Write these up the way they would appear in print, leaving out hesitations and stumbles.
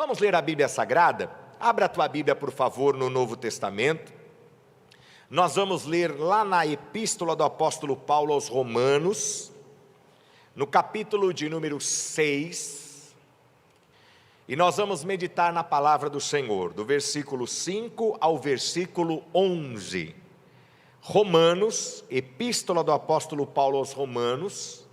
Vamos ler a Bíblia Sagrada? Abra a tua Bíblia, por favor, no Novo Testamento. Nós vamos ler lá na Epístola do Apóstolo Paulo aos Romanos, no capítulo de número 6, e nós vamos meditar na palavra do Senhor, do versículo 5 ao versículo 11. Romanos, Epístola do Apóstolo Paulo aos Romanos,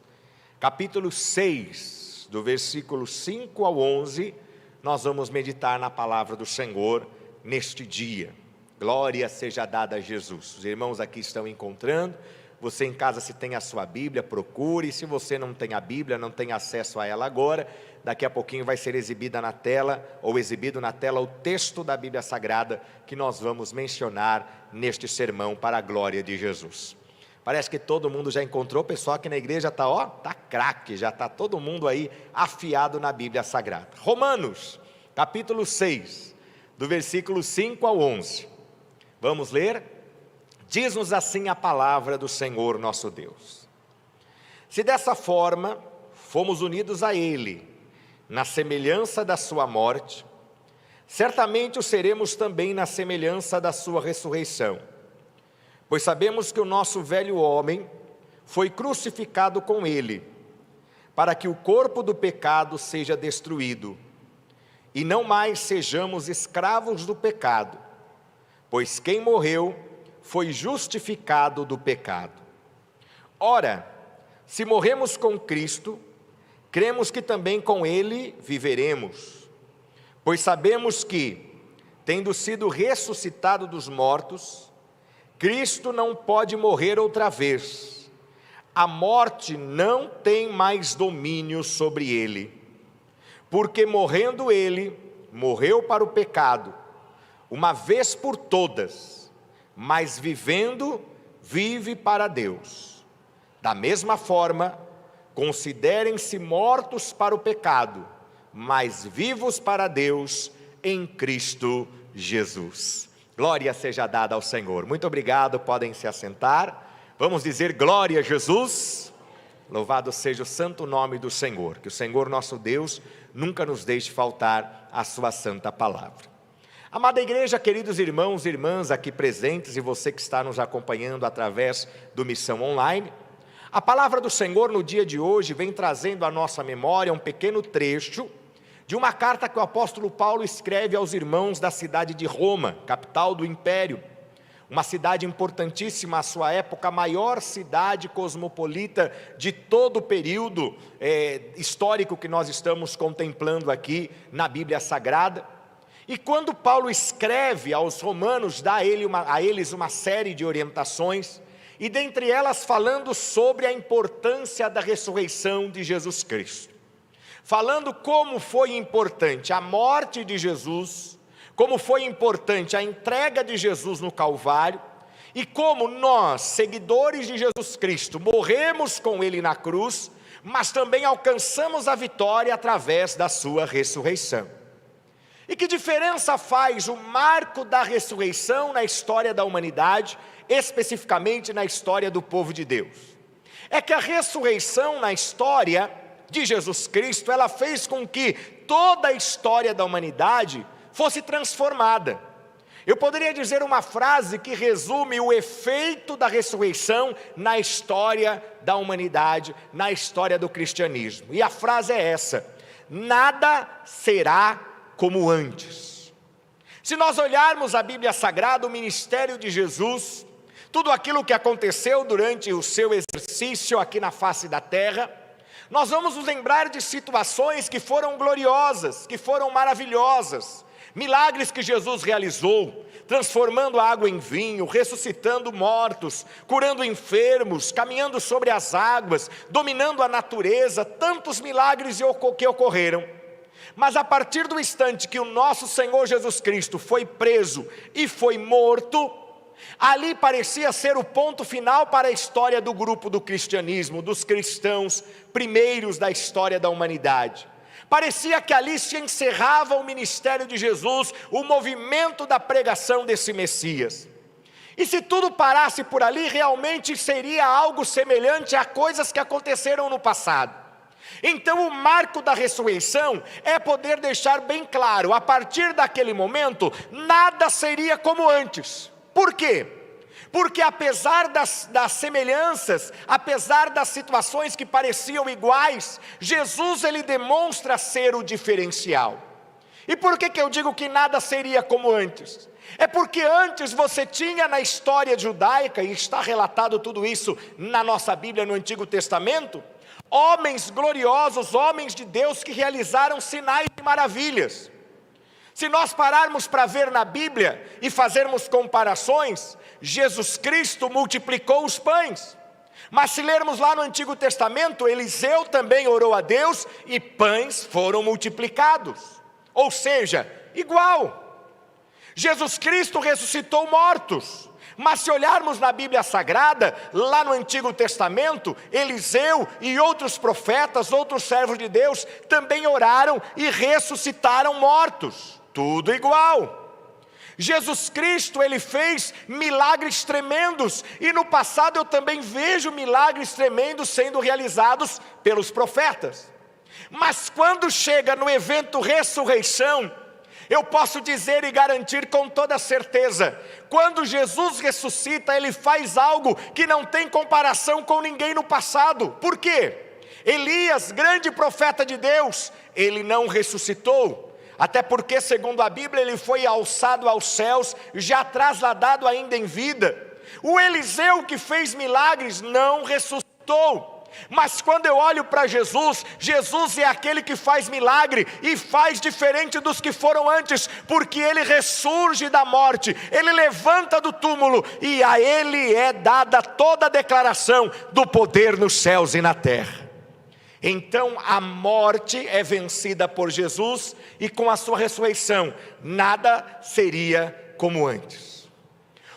capítulo 6, do versículo 5 ao 11, nós vamos meditar na palavra do Senhor neste dia. Glória seja dada a Jesus. Os irmãos aqui estão encontrando. Você em casa, se tem a sua Bíblia, procure. Se você não tem a Bíblia, não tem acesso a ela agora, daqui a pouquinho vai ser exibida na tela, ou exibido na tela, o texto da Bíblia Sagrada que nós vamos mencionar neste sermão para a glória de Jesus. Parece que todo mundo já encontrou. O pessoal aqui na igreja está craque, já está todo mundo aí afiado na Bíblia Sagrada. Romanos, capítulo 6, do versículo 5 ao 11. Vamos ler? Diz-nos assim a palavra do Senhor nosso Deus. Se dessa forma fomos unidos a Ele, na semelhança da sua morte, certamente o seremos também na semelhança da sua ressurreição. Pois sabemos que o nosso velho homem foi crucificado com Ele, para que o corpo do pecado seja destruído, e não mais sejamos escravos do pecado, pois quem morreu foi justificado do pecado. Ora, se morremos com Cristo, cremos que também com Ele viveremos, pois sabemos que, tendo sido ressuscitado dos mortos, Cristo não pode morrer outra vez. A morte não tem mais domínio sobre Ele, porque morrendo Ele, morreu para o pecado, uma vez por todas, mas vivendo, vive para Deus. Da mesma forma, considerem-se mortos para o pecado, mas vivos para Deus em Cristo Jesus. Glória seja dada ao Senhor. Muito obrigado, podem se assentar. Vamos dizer glória a Jesus. Louvado seja o santo nome do Senhor. Que o Senhor nosso Deus nunca nos deixe faltar a sua santa palavra. Amada igreja, queridos irmãos e irmãs aqui presentes e você que está nos acompanhando através do Missão Online, a palavra do Senhor no dia de hoje vem trazendo à nossa memória um pequeno trecho de uma carta que o apóstolo Paulo escreve aos irmãos da cidade de Roma, capital do Império, uma cidade importantíssima à sua época, a maior cidade cosmopolita de todo o período histórico que nós estamos contemplando aqui na Bíblia Sagrada. E quando Paulo escreve aos romanos, dá a eles uma série de orientações, e dentre elas falando sobre a importância da ressurreição de Jesus Cristo. Falando como foi importante a morte de Jesus, como foi importante a entrega de Jesus no Calvário, e como nós, seguidores de Jesus Cristo, morremos com Ele na cruz, mas também alcançamos a vitória através da sua ressurreição. E que diferença faz o marco da ressurreição na história da humanidade, especificamente na história do povo de Deus? É que a ressurreição na história de Jesus Cristo, ela fez com que toda a história da humanidade fosse transformada. Eu poderia dizer uma frase que resume o efeito da ressurreição na história da humanidade, na história do cristianismo. E a frase é essa: nada será como antes. Se nós olharmos a Bíblia Sagrada, o ministério de Jesus, tudo aquilo que aconteceu durante o seu exercício aqui na face da terra, nós vamos nos lembrar de situações que foram gloriosas, que foram maravilhosas, milagres que Jesus realizou, transformando a água em vinho, ressuscitando mortos, curando enfermos, caminhando sobre as águas, dominando a natureza, tantos milagres que ocorreram. Mas a partir do instante que o nosso Senhor Jesus Cristo foi preso e foi morto, ali parecia ser o ponto final para a história do grupo do cristianismo, dos cristãos primeiros da história da humanidade. Parecia que ali se encerrava o ministério de Jesus, o movimento da pregação desse Messias. E se tudo parasse por ali, realmente seria algo semelhante a coisas que aconteceram no passado. Então o marco da ressurreição é poder deixar bem claro, a partir daquele momento, nada seria como antes. Por quê? Porque apesar das semelhanças, apesar das situações que pareciam iguais, Jesus ele demonstra ser o diferencial. E por que eu digo que nada seria como antes? É porque antes você tinha na história judaica, e está relatado tudo isso na nossa Bíblia no Antigo Testamento, homens gloriosos, homens de Deus que realizaram sinais e maravilhas. Se nós pararmos para ver na Bíblia e fazermos comparações, Jesus Cristo multiplicou os pães. Mas se lermos lá no Antigo Testamento, Eliseu também orou a Deus e pães foram multiplicados. Ou seja, igual. Jesus Cristo ressuscitou mortos. Mas se olharmos na Bíblia Sagrada, lá no Antigo Testamento, Eliseu e outros profetas, outros servos de Deus, também oraram e ressuscitaram mortos. Tudo igual. Jesus Cristo, ele fez milagres tremendos, e no passado eu também vejo milagres tremendos sendo realizados pelos profetas. Mas quando chega no evento ressurreição, eu posso dizer e garantir com toda certeza, quando Jesus ressuscita, ele faz algo que não tem comparação com ninguém no passado. Por quê? Elias, grande profeta de Deus, ele não ressuscitou. Até porque, segundo a Bíblia, ele foi alçado aos céus, já trasladado ainda em vida. O Eliseu, que fez milagres, não ressuscitou. Mas quando eu olho para Jesus, Jesus é aquele que faz milagre, e faz diferente dos que foram antes, porque ele ressurge da morte, ele levanta do túmulo, e a ele é dada toda a declaração do poder nos céus e na terra. Então a morte é vencida por Jesus, e com a sua ressurreição, nada seria como antes.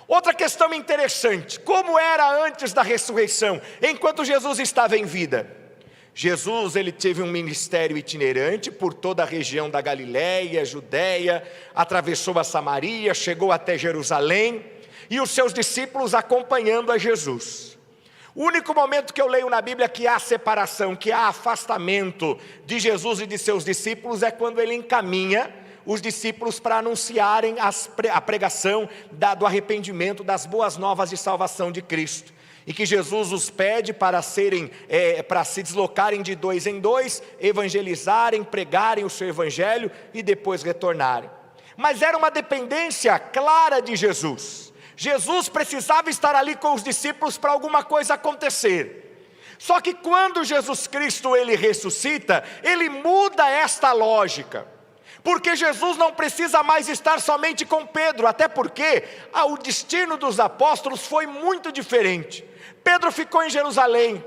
Outra questão interessante, como era antes da ressurreição, enquanto Jesus estava em vida? Jesus, ele teve um ministério itinerante por toda a região da Galiléia, Judéia, atravessou a Samaria, chegou até Jerusalém, e os seus discípulos acompanhando a Jesus. O único momento que eu leio na Bíblia que há separação, que há afastamento de Jesus e de seus discípulos, é quando ele encaminha os discípulos para anunciarem a pregação do arrependimento, das boas novas de salvação de Cristo. E que Jesus os pede para se deslocarem de 2 em 2, evangelizarem, pregarem o seu evangelho e depois retornarem. Mas era uma dependência clara de Jesus. Jesus precisava estar ali com os discípulos para alguma coisa acontecer. Só que quando Jesus Cristo ele ressuscita, ele muda esta lógica. Porque Jesus não precisa mais estar somente com Pedro, até porque o destino dos apóstolos foi muito diferente. Pedro ficou em Jerusalém,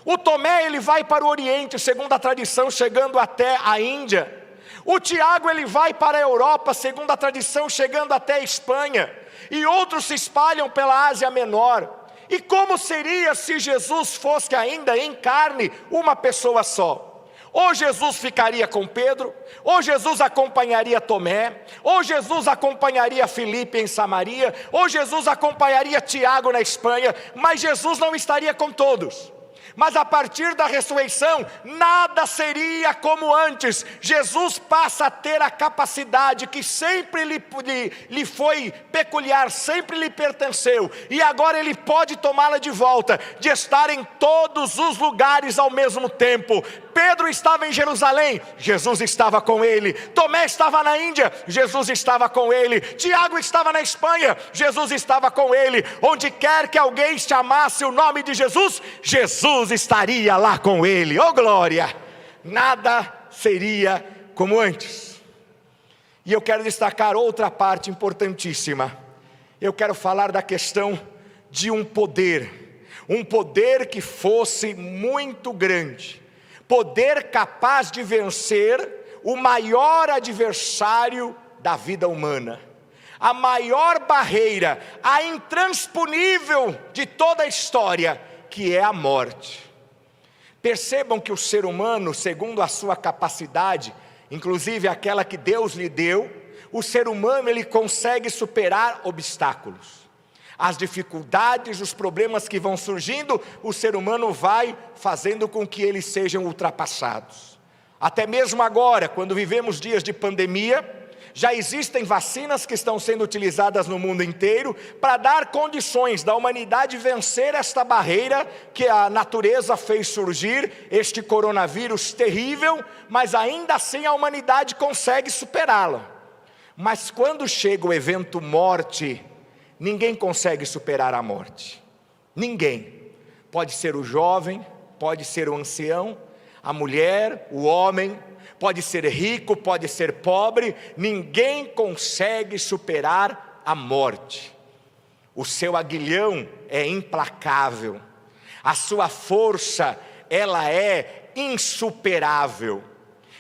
o Tomé ele vai para o Oriente, segundo a tradição, chegando até a Índia. O Tiago ele vai para a Europa, segundo a tradição, chegando até a Espanha. E outros se espalham pela Ásia Menor. E como seria se Jesus fosse ainda em carne uma pessoa só? Ou Jesus ficaria com Pedro, ou Jesus acompanharia Tomé, ou Jesus acompanharia Filipe em Samaria, ou Jesus acompanharia Tiago na Espanha, mas Jesus não estaria com todos. Mas a partir da ressurreição, nada seria como antes. Jesus passa a ter a capacidade que sempre lhe foi peculiar, sempre lhe pertenceu. E agora ele pode tomá-la de volta, de estar em todos os lugares ao mesmo tempo. Pedro estava em Jerusalém, Jesus estava com ele. Tomé estava na Índia, Jesus estava com ele. Tiago estava na Espanha, Jesus estava com ele. Onde quer que alguém chamasse o nome de Jesus, Jesus estaria lá com ele. Oh glória! Nada seria como antes. E eu quero destacar outra parte importantíssima. Eu quero falar da questão de um poder que fosse muito grande, poder capaz de vencer o maior adversário da vida humana, a maior barreira, a intransponível de toda a história, que é a morte. Percebam que o ser humano, segundo a sua capacidade, inclusive aquela que Deus lhe deu, o ser humano ele consegue superar obstáculos. As dificuldades, os problemas que vão surgindo, o ser humano vai fazendo com que eles sejam ultrapassados. Até mesmo agora, quando vivemos dias de pandemia, já existem vacinas que estão sendo utilizadas no mundo inteiro para dar condições da humanidade vencer esta barreira que a natureza fez surgir, este coronavírus terrível, mas ainda assim a humanidade consegue superá-la. Mas quando chega o evento morte, ninguém consegue superar a morte. Ninguém. Pode ser o jovem, pode ser o ancião, a mulher, o homem, pode ser rico, pode ser pobre, ninguém consegue superar a morte. O seu aguilhão é implacável, a sua força, ela é insuperável.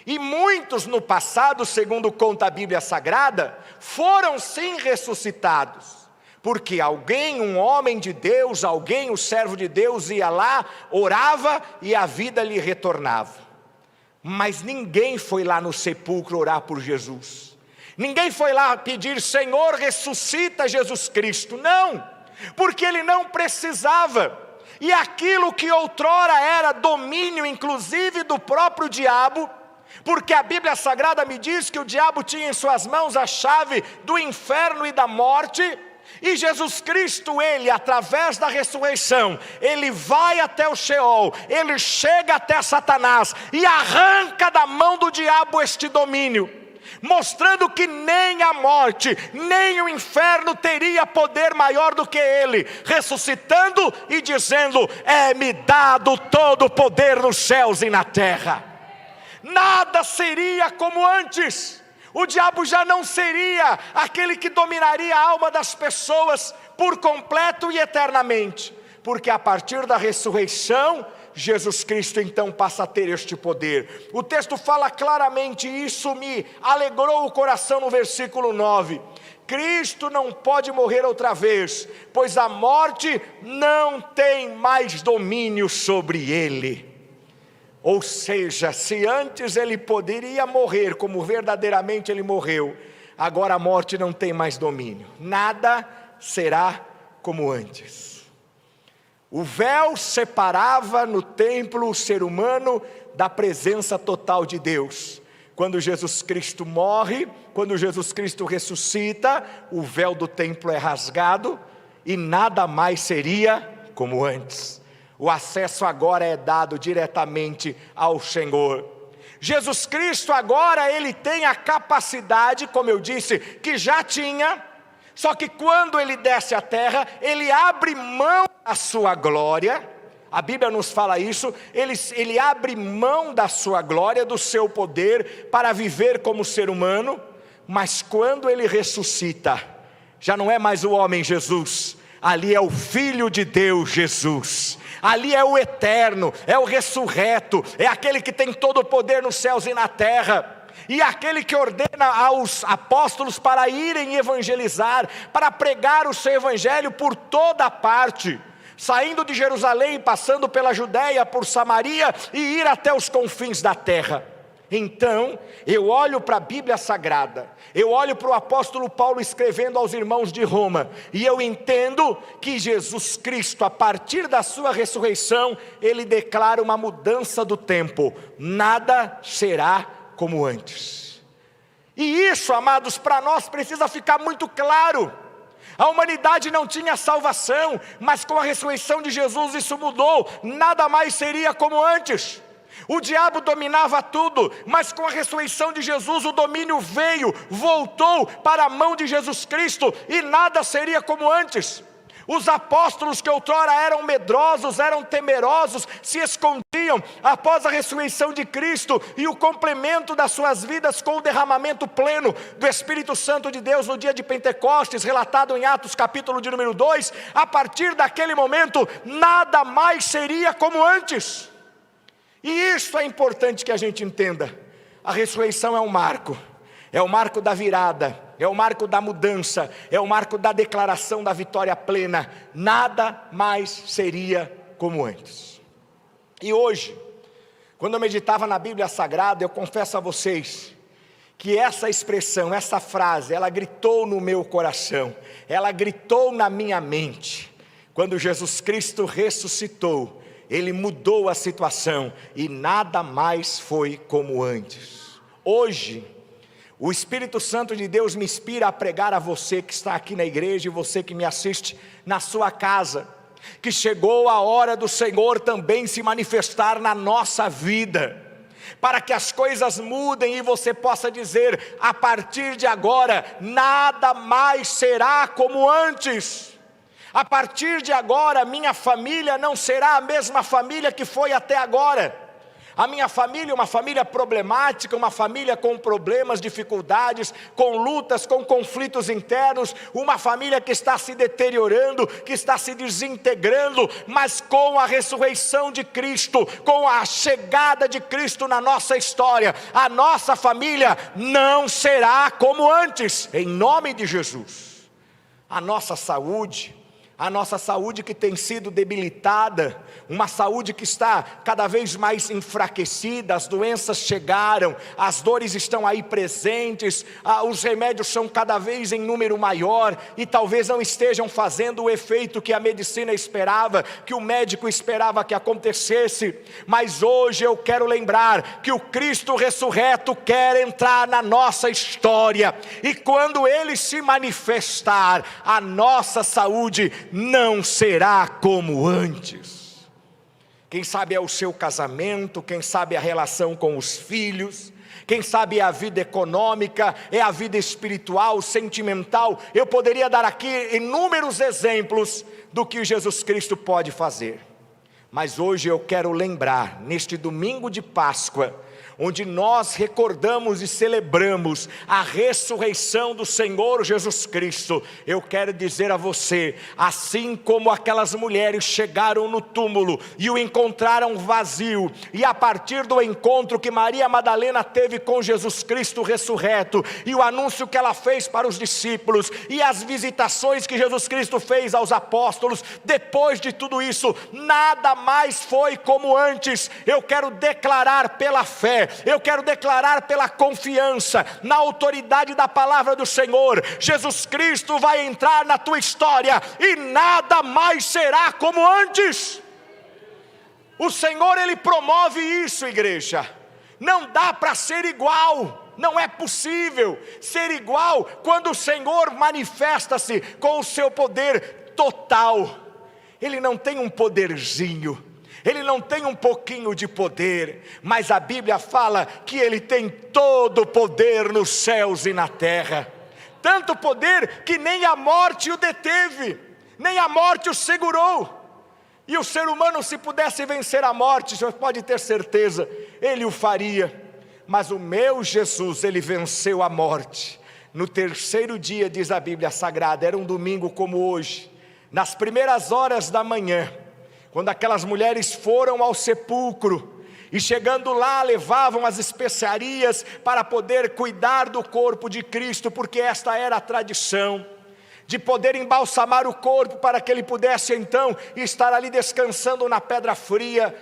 E muitos no passado, segundo conta a Bíblia Sagrada, foram sim ressuscitados. Porque alguém, um homem de Deus, alguém, o servo de Deus, ia lá, orava e a vida lhe retornava. Mas ninguém foi lá no sepulcro orar por Jesus. Ninguém foi lá pedir, Senhor, ressuscita Jesus Cristo. Não, porque ele não precisava. E aquilo que outrora era domínio, inclusive do próprio diabo, porque a Bíblia Sagrada me diz que o diabo tinha em suas mãos a chave do inferno e da morte, e Jesus Cristo, ele, através da ressurreição, ele vai até o Sheol, ele chega até Satanás e arranca da mão do diabo este domínio, mostrando que nem a morte, nem o inferno teria poder maior do que ele, ressuscitando e dizendo, é-me dado todo o poder nos céus e na terra. Nada seria como antes. O diabo já não seria aquele que dominaria a alma das pessoas por completo e eternamente, porque a partir da ressurreição, Jesus Cristo então passa a ter este poder. O texto fala claramente, isso me alegrou o coração no versículo 9. Cristo não pode morrer outra vez, pois a morte não tem mais domínio sobre ele. Ou seja, se antes ele poderia morrer como verdadeiramente ele morreu, agora a morte não tem mais domínio. Nada será como antes. O véu separava no templo o ser humano da presença total de Deus. Quando Jesus Cristo morre, quando Jesus Cristo ressuscita, o véu do templo é rasgado e nada mais seria como antes. O acesso agora é dado diretamente ao Senhor. Jesus Cristo agora, ele tem a capacidade, como eu disse, que já tinha, só que quando ele desce à terra, ele abre mão da sua glória. A Bíblia nos fala isso, ele abre mão da sua glória, do seu poder, para viver como ser humano. Mas quando ele ressuscita, já não é mais o homem Jesus, ali é o Filho de Deus Jesus. Ali é o eterno, é o ressurreto, é aquele que tem todo o poder nos céus e na terra, e aquele que ordena aos apóstolos para irem evangelizar, para pregar o seu evangelho por toda parte, saindo de Jerusalém, passando pela Judéia, por Samaria e ir até os confins da terra. Então, eu olho para a Bíblia Sagrada, eu olho para o apóstolo Paulo escrevendo aos irmãos de Roma, e eu entendo que Jesus Cristo, a partir da sua ressurreição, ele declara uma mudança do tempo, nada será como antes. E isso, amados, para nós precisa ficar muito claro. A humanidade não tinha salvação, mas com a ressurreição de Jesus isso mudou, nada mais seria como antes. O diabo dominava tudo, mas com a ressurreição de Jesus o domínio veio, voltou para a mão de Jesus Cristo e nada seria como antes. Os apóstolos que outrora eram medrosos, eram temerosos, se escondiam após a ressurreição de Cristo e o complemento das suas vidas com o derramamento pleno do Espírito Santo de Deus no dia de Pentecostes, relatado em Atos capítulo de número 2, a partir daquele momento nada mais seria como antes. E isso é importante que a gente entenda. A ressurreição é um marco da virada, é o marco da mudança, é o marco da declaração da vitória plena. Nada mais seria como antes. E hoje, quando eu meditava na Bíblia Sagrada, eu confesso a vocês que essa expressão, essa frase, ela gritou no meu coração, ela gritou na minha mente. Quando Jesus Cristo ressuscitou, Ele mudou a situação e nada mais foi como antes. Hoje, o Espírito Santo de Deus me inspira a pregar a você que está aqui na igreja e você que me assiste na sua casa, que chegou a hora do Senhor também se manifestar na nossa vida, para que as coisas mudem e você possa dizer: a partir de agora, nada mais será como antes. A partir de agora, minha família não será a mesma família que foi até agora. A minha família é uma família problemática, uma família com problemas, dificuldades, com lutas, com conflitos internos, uma família que está se deteriorando, que está se desintegrando, mas com a ressurreição de Cristo, com a chegada de Cristo na nossa história, a nossa família não será como antes, em nome de Jesus. A nossa saúde que tem sido debilitada, uma saúde que está cada vez mais enfraquecida, as doenças chegaram, as dores estão aí presentes, os remédios são cada vez em número maior, e talvez não estejam fazendo o efeito que a medicina esperava, que o médico esperava que acontecesse, mas hoje eu quero lembrar que o Cristo ressurreto quer entrar na nossa história, e quando Ele se manifestar, a nossa saúde não será como antes. Quem sabe é o seu casamento, quem sabe é a relação com os filhos, quem sabe é a vida econômica, é a vida espiritual, sentimental. Eu poderia dar aqui inúmeros exemplos do que Jesus Cristo pode fazer. Mas hoje eu quero lembrar, neste domingo de Páscoa, onde nós recordamos e celebramos a ressurreição do Senhor Jesus Cristo, eu quero dizer a você, assim como aquelas mulheres chegaram no túmulo e o encontraram vazio, e a partir do encontro que Maria Madalena teve com Jesus Cristo ressurreto, e o anúncio que ela fez para os discípulos, e as visitações que Jesus Cristo fez aos apóstolos, depois de tudo isso, nada mais foi como antes. Eu quero declarar pela fé, eu quero declarar pela confiança, na autoridade da palavra do Senhor, Jesus Cristo vai entrar na tua história, e nada mais será como antes. O Senhor, Ele promove isso, igreja. Não dá para ser igual, não é possível ser igual, quando o Senhor manifesta-se com o seu poder total. Ele não tem um poderzinho, Ele não tem um pouquinho de poder, mas a Bíblia fala que Ele tem todo o poder nos céus e na terra. Tanto poder que nem a morte o deteve, nem a morte o segurou. E o ser humano, se pudesse vencer a morte, você pode ter certeza, ele o faria. Mas o meu Jesus, Ele venceu a morte. No terceiro dia, diz a Bíblia Sagrada, era um domingo como hoje, nas primeiras horas da manhã, quando aquelas mulheres foram ao sepulcro, e chegando lá levavam as especiarias para poder cuidar do corpo de Cristo, porque esta era a tradição, de poder embalsamar o corpo para que ele pudesse então estar ali descansando na pedra fria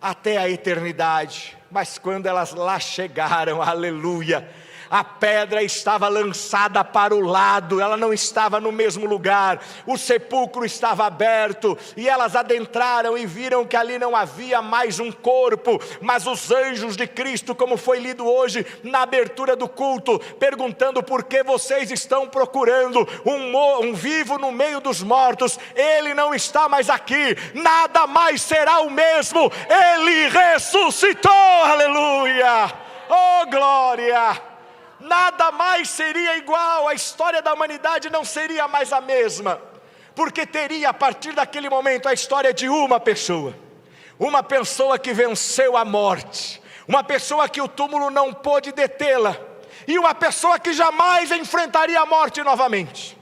até a eternidade. Mas quando elas lá chegaram, aleluia, a pedra estava lançada para o lado, ela não estava no mesmo lugar, o sepulcro estava aberto, e elas adentraram e viram que ali não havia mais um corpo, mas os anjos de Cristo, como foi lido hoje na abertura do culto, perguntando: por que vocês estão procurando um vivo no meio dos mortos? Ele não está mais aqui, nada mais será o mesmo, Ele ressuscitou, aleluia, oh glória! Nada mais seria igual, a história da humanidade não seria mais a mesma, porque teria a partir daquele momento a história de uma pessoa que venceu a morte, uma pessoa que o túmulo não pôde detê-la, e uma pessoa que jamais enfrentaria a morte novamente.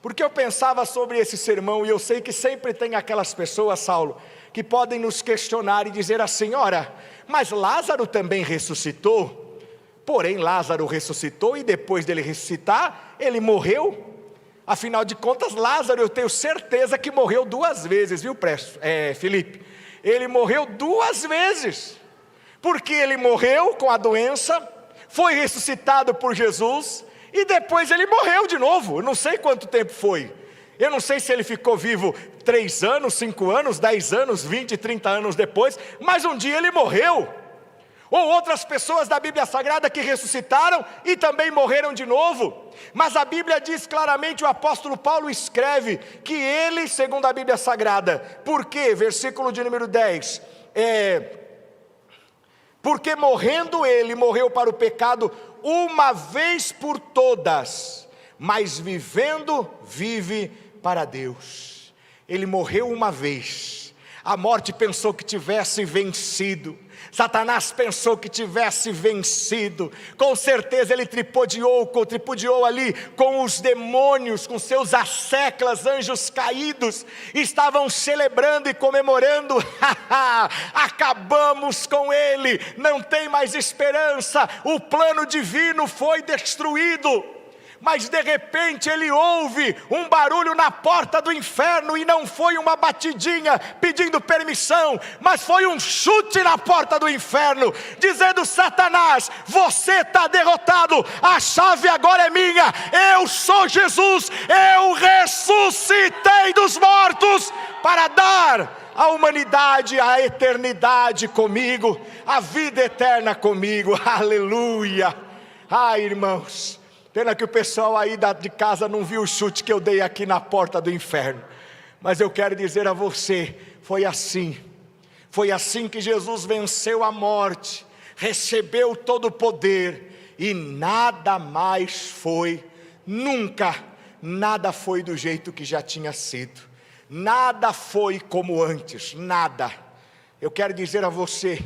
Porque eu pensava sobre esse sermão, e eu sei que sempre tem aquelas pessoas, Saulo, que podem nos questionar e dizer assim: ora, mas Lázaro também ressuscitou. Porém Lázaro ressuscitou, e depois dele ressuscitar, ele morreu. Afinal de contas, Lázaro, eu tenho certeza que morreu 2 vezes, viu, Felipe? Ele morreu 2 vezes, porque ele morreu com a doença, foi ressuscitado por Jesus, e depois ele morreu de novo. Eu não sei quanto tempo foi. Eu não sei se ele ficou vivo 3 anos, 5 anos, 10 anos, 20, 30 anos depois, mas um dia ele morreu. Ou outras pessoas da Bíblia Sagrada que ressuscitaram e também morreram de novo. Mas a Bíblia diz claramente, o apóstolo Paulo escreve, que ele, segundo a Bíblia Sagrada, por quê? Versículo de número 10, porque morrendo ele, morreu para o pecado uma vez por todas, mas vivendo, vive para Deus. Ele morreu uma vez, a morte pensou que tivesse vencido, Satanás pensou que tivesse vencido, com certeza ele tripudiou ali com os demônios, com seus asseclas, anjos caídos, estavam celebrando e comemorando, acabamos com ele, não tem mais esperança, o plano divino foi destruído. Mas de repente ele ouve um barulho na porta do inferno, e não foi uma batidinha pedindo permissão, mas foi um chute na porta do inferno, dizendo: Satanás, você está derrotado, a chave agora é minha, eu sou Jesus, eu ressuscitei dos mortos para dar à humanidade a eternidade comigo, a vida eterna comigo, aleluia. Irmãos, pena que o pessoal aí de casa não viu o chute que eu dei aqui na porta do inferno. Mas eu quero dizer a você, foi assim que Jesus venceu a morte, recebeu todo o poder, e nada mais foi, nunca, nada foi do jeito que já tinha sido, nada foi como antes, nada. Eu quero dizer a você,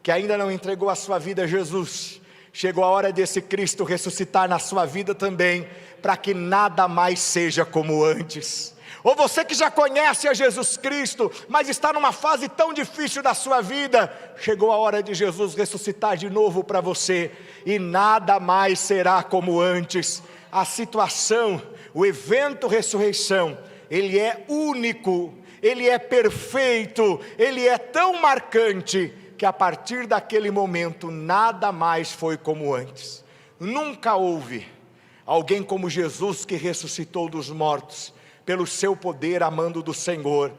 que ainda não entregou a sua vida a Jesus, chegou a hora desse Cristo ressuscitar na sua vida também, para que nada mais seja como antes. Ou você que já conhece a Jesus Cristo, mas está numa fase tão difícil da sua vida, chegou a hora de Jesus ressuscitar de novo para você, e nada mais será como antes. A situação, o evento ressurreição, ele é único, ele é perfeito, ele é tão marcante, que a partir daquele momento, nada mais foi como antes. Nunca houve alguém como Jesus que ressuscitou dos mortos, pelo seu poder, amando do Senhor.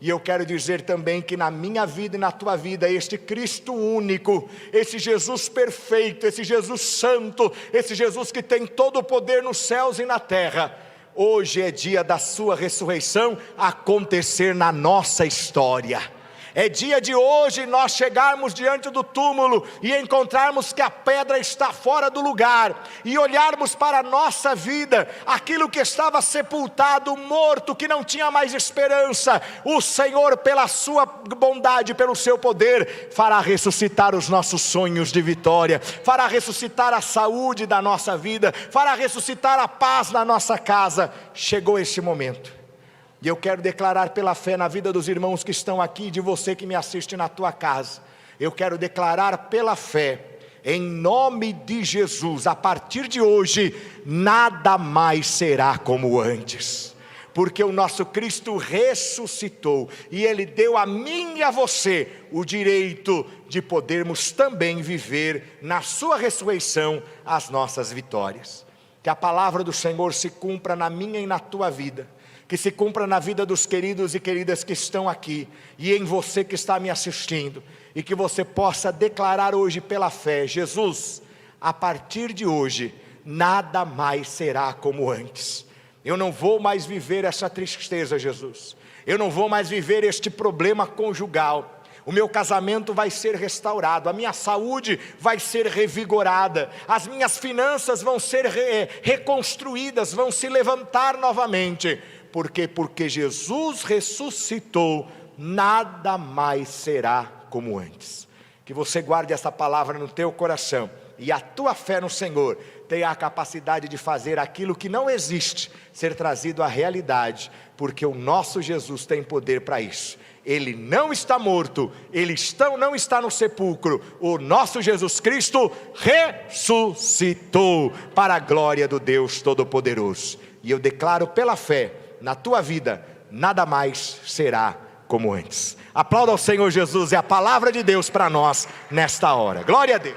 E eu quero dizer também que na minha vida e na tua vida, este Cristo único, esse Jesus perfeito, esse Jesus santo, esse Jesus que tem todo o poder nos céus e na terra, hoje é dia da sua ressurreição acontecer na nossa história. É dia de hoje nós chegarmos diante do túmulo e encontrarmos que a pedra está fora do lugar, e olharmos para a nossa vida, aquilo que estava sepultado, morto, que não tinha mais esperança, o Senhor, pela sua bondade, pelo seu poder, fará ressuscitar os nossos sonhos de vitória, fará ressuscitar a saúde da nossa vida, fará ressuscitar a paz na nossa casa. Chegou esse momento. E eu quero declarar pela fé na vida dos irmãos que estão aqui, de você que me assiste na tua casa, eu quero declarar pela fé, em nome de Jesus, a partir de hoje, nada mais será como antes, porque o nosso Cristo ressuscitou, e Ele deu a mim e a você o direito de podermos também viver na sua ressurreição as nossas vitórias. Que a palavra do Senhor se cumpra na minha e na tua vida, que se cumpra na vida dos queridos e queridas que estão aqui, e em você que está me assistindo, e que você possa declarar hoje pela fé: Jesus, a partir de hoje, nada mais será como antes. Eu não vou mais viver essa tristeza, Jesus, eu não vou mais viver este problema conjugal, o meu casamento vai ser restaurado, a minha saúde vai ser revigorada, as minhas finanças vão ser reconstruídas, vão se levantar novamente. Por quê? Porque Jesus ressuscitou, nada mais será como antes. Que você guarde essa palavra no teu coração, e a tua fé no Senhor tenha a capacidade de fazer aquilo que não existe ser trazido à realidade, porque o nosso Jesus tem poder para isso. Ele não está morto, Ele não está no sepulcro, o nosso Jesus Cristo ressuscitou, para a glória do Deus Todo-Poderoso. E eu declaro pela fé, na tua vida, nada mais será como antes. Aplauda ao Senhor Jesus, é a palavra de Deus para nós nesta hora. Glória a Deus.